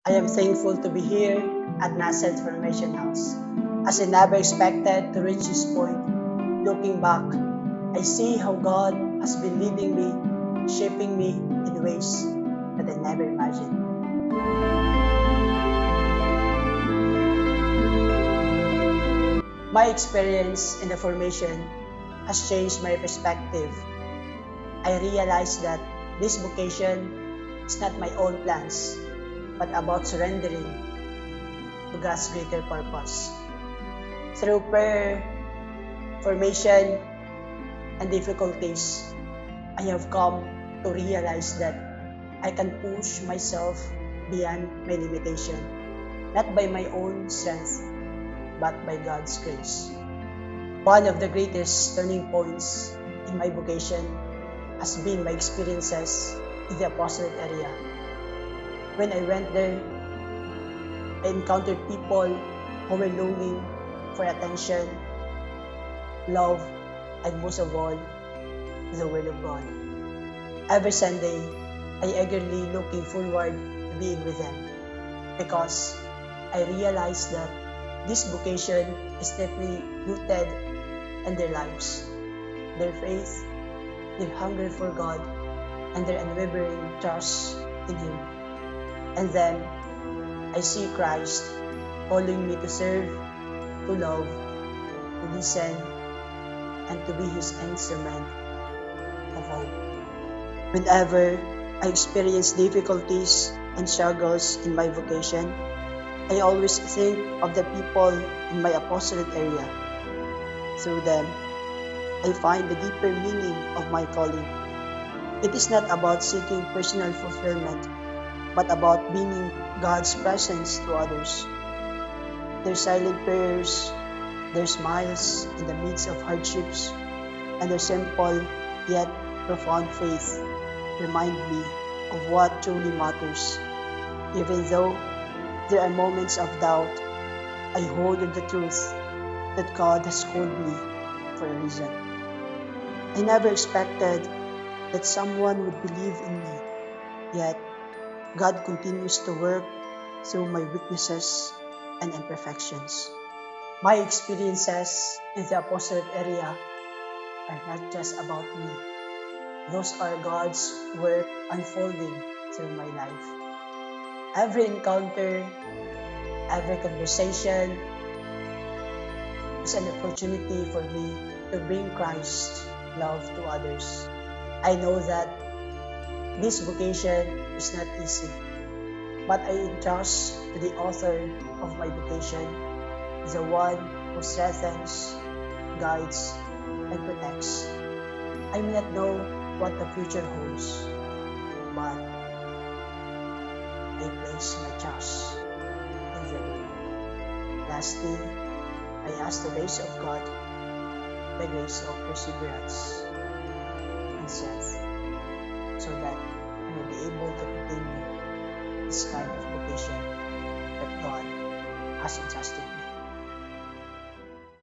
I am thankful to be here at Nascent Formation House, as I never expected to reach this point. Looking back, I see how God has been leading me, shaping me in ways that I never imagined. My experience in the formation has changed my perspective. I realized that this vocation is not my own plans, but about surrendering to God's greater purpose. Through prayer, formation, and difficulties, I have come to realize that I can push myself beyond my limitation, not by my own strength, but by God's grace. One of the greatest turning points in my vocation has been my experiences in the apostolate area. When I went there, I encountered people who were longing for attention, love, and most of all, the Word of God. Every Sunday, I eagerly looking forward to being with them because I realized that this vocation is deeply rooted in their lives, their faith, their hunger for God, and their unwavering trust in Him. And then I see Christ calling me to serve, to love, to listen, and to be His instrument of hope. Whenever I experience difficulties and struggles in my vocation, I always think of the people in my apostolate area. Through them, I find the deeper meaning of my calling. It is not about seeking personal fulfillment, but about being God's presence to others. Their silent prayers, their smiles in the midst of hardships, and their simple yet profound faith remind me of what truly matters. Even though there are moments of doubt, I hold on the truth that God has called me for a reason. I never expected that someone would believe in me, yet God continues to work through my weaknesses and imperfections. My experiences in the apostolate area are not just about me. Those are God's work unfolding through my life. Every encounter, every conversation is an opportunity for me to bring Christ's love to others. I know that this vocation is not easy, but I entrust to the author of my vocation, the one who strengthens, guides, and protects. I may not know what the future holds, but I place my trust in the Lord. Lastly, I ask the grace of God, the grace of perseverance and strength, so that I will be able to continue this kind of vocation that God has entrusted me.